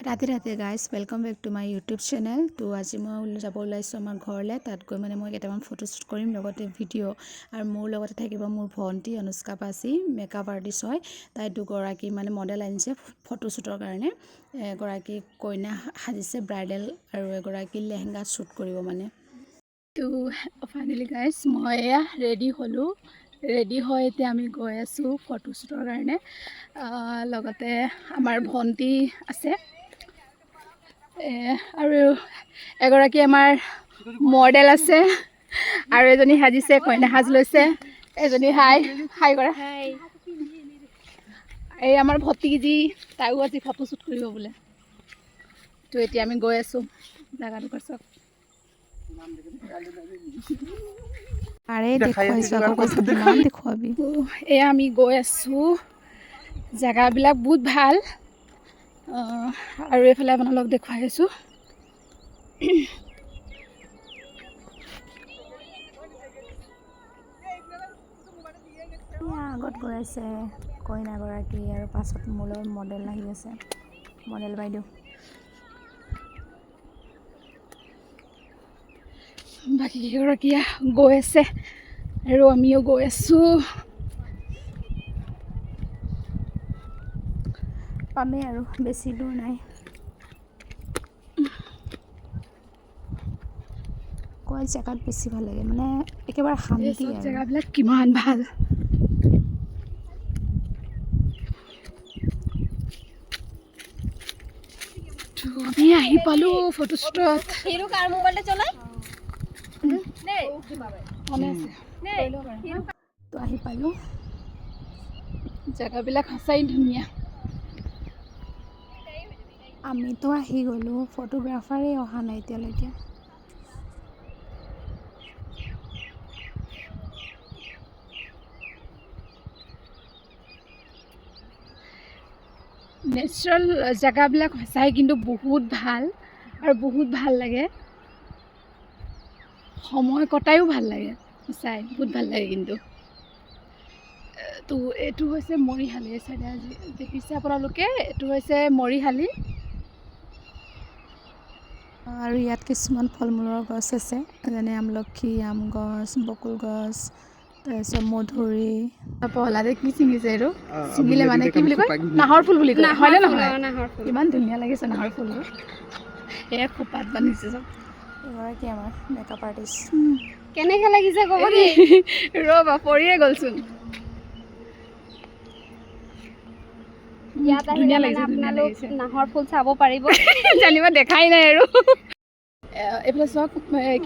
Radhe Radhe guys, welcome back to my YouTube channel. তো আজি মই যাব ওলাইছোঁ আমাৰ ঘৰলৈ। তাত গৈ মানে মই কেইটামান ফটোশ্বুট কৰিম, লগতে ভিডিঅ'। আৰু মোৰ লগতে থাকিব মোৰ ভণ্টি অনুষ্কা পাচি, মেকআপ আৰ্টিষ্ট হয়। তাই দুগৰাকী মানে মডেল আনিছে ফটোশ্বুটৰ কাৰণে। এগৰাকী কইনা সাজিছে ব্ৰাইডেল, আৰু এগৰাকী লেহেংগা শ্বুট কৰিব মানে। তো ফাইনেলি গাইজ মই এয়া ৰেডি হ'লোঁ। ৰেডি হৈ এতিয়া আমি গৈ আছোঁ ফটোশ্বুটৰ কাৰণে। লগতে আমাৰ ভণ্টি আছে, আৰু এগৰাকী আমাৰ মডেল আছে, আৰু এজনী সাজিছে, কইনা সাজ লৈছে। এজনী হাই হাই কৰা। এই আমাৰ ভতিজি, তাইও আজি ফটোশ্বুট কৰিব বোলে। তো এতিয়া আমি গৈ আছোঁ জেগাটো পাছত। আৰে দেখুৱাইছোঁ, আকৌ কৈছে কিমান দেখুৱাবি। এয়া আমি গৈ আছোঁ, জেগাবিলাক বহুত ভাল। আৰু এইফালে আপোনালোক দেখুৱাই আছোঁ। আগত গৈ আছে কইনাগৰাকী, আৰু পাছত মোৰ লগত মডেল আহি আছে, মডেল বাইদেউ। বাকী কেইগৰাকী গৈ আছে, আৰু আমিও গৈ আছোঁ। পামেই আৰু, বেছি দূৰ নাই। কয় জেগাত বেছি ভাল লাগে, মানে একেবাৰে শান্তি। জেগাবিলাক কিমান ভাল। আমি আহি পালোঁ ফটোশ্বুটত। তো আহি পালোঁ, জেগাবিলাক সঁচাই ধুনীয়া। আমিতো আহি গ'লোঁ, ফটোগ্ৰাফাৰেই অহা নাই এতিয়ালৈকে। নেচাৰেল জেগাবিলাক সঁচাই কিন্তু বহুত ভাল, আৰু বহুত ভাল লাগে। সময় কটায়ো ভাল লাগে, সঁচাই বহুত ভাল লাগে কিন্তু। তো এইটো হৈছে মৰিশালি, এই চাইডে আজি দেখিছে আপোনালোকে, এইটো হৈছে মৰিশালি। আৰু ইয়াত কিছুমান ফল মূলৰ গছ আছে, যেনে আমলখি, আম গছ, বকুল গছ, তাৰপিছত মধুৰি। পহলাদে কি ছিঙিছে এইটো? ছিঙিলে মানে কি বুলি কয়? নাহৰ ফুল বুলি কয়, হয়নে নহয়? ইমান ধুনীয়া লাগিছে নাহৰ ফুলটো। এয়া খোপাত বান্ধিছে চব। এগৰাকী আমাৰ মেকআপ আৰ্টিষ্ট। কেনেকৈ লাগিছে ক'ব দেই। ৰ'বা, পৰিয়ে গ'লচোন। ধুনীয়া লাগিছে, ধুনীয়া লাগিছে। নাহৰ ফুল চাব পাৰিব। জানিবা দেখাই নাই আৰু। এইফালে চাওক,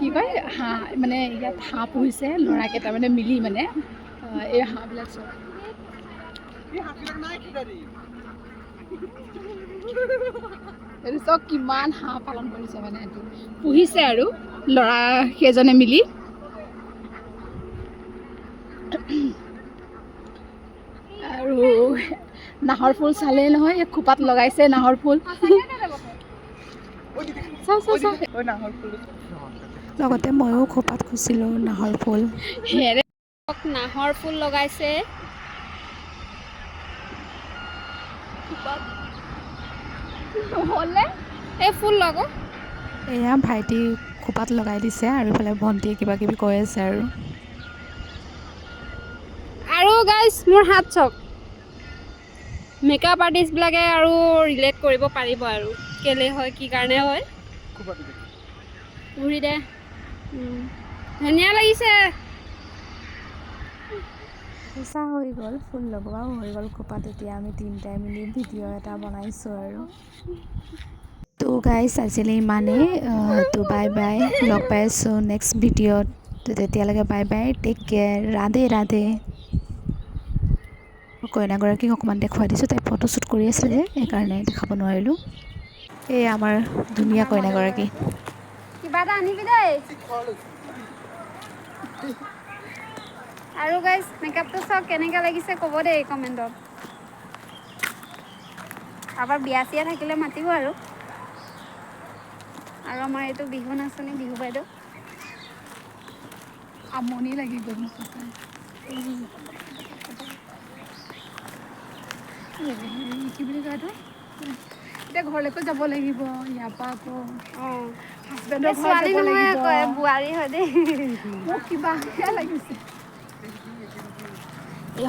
কি কয়, হাঁহ মানে ইয়াত হাঁহ পুহিছে ল'ৰাকেইটা মানে মিলি মানে। এই হাঁহবিলাক চাওক, এইটো চাওক কিমান হাঁহ পালন কৰিছে, মানে এইটো পুহিছে আৰু ল'ৰা কেইজনে মিলি। আৰু নাহৰ ফুল চালেই নহয়, এই খোপাত লগাইছে নাহৰ ফুল। লগতে ময়ো খোপাত খুচিলোঁ নাহৰ ফুল। নাহৰ ফুল লগাইছে। এই ফুল লগো। এয়া ভাইটি খোপাত লগাই দিছে, আৰু ইফালে ভণ্টিয়ে কিবা কিবি কৈ আছে। আৰু গাইজ মোৰ হাত চক, মেকআপ আৰ্টিষ্টবিলাকে আৰু ৰিলেট কৰিব পাৰিব আৰু কেলে হয়, কি কাৰণে হয়। ঘূৰি দে, ধুনীয়া লাগিছে। সঁচা হৈ গ'ল, ফুল লগোৱাও হৈ গ'ল খোপাত। এতিয়া আমি তিনিটাই মিলি ভিডিঅ' এটা বনাইছোঁ আৰু। তো গাইজ আজিলৈ ইমানেই। তো বাই বাই, লগ পাই আছোঁ নেক্সট ভিডিঅ'ত। তো তেতিয়ালৈকে bye bye, take care, Radhe Radhe. কইনাগৰাকীক অকণমান দেখুৱাই দিছোঁ, তাই ফটোশ্বুট কৰি আছিল যে সেইকাৰণে দেখাব নোৱাৰিলোঁ। এই আমাৰ ধুনীয়া কইনাগৰাকী। কিবা এটা আনিবি দেই। আৰু গাইজ মেকআপটো চাওক কেনেকৈ লাগিছে ক'ব দেই কমেণ্টত। কাৰোবাৰ বিয়া চিয়া থাকিলে মাতিব আৰু আমাৰ এইটো বিহু নাচনী, বিহু বাইদেউ। আমনি লাগি গ'ল। কি বুলি কয় এইটো? এতিয়া ঘৰলৈকো যাব লাগিব ইয়াৰ পৰা আকৌ অঁ হাজবেণ্ডৰ ঘৰত ছোৱালী যাব নহয় লাগিব আকৌ বোৱাৰী হয় দেই মোক কিবাহে লাগিছে এই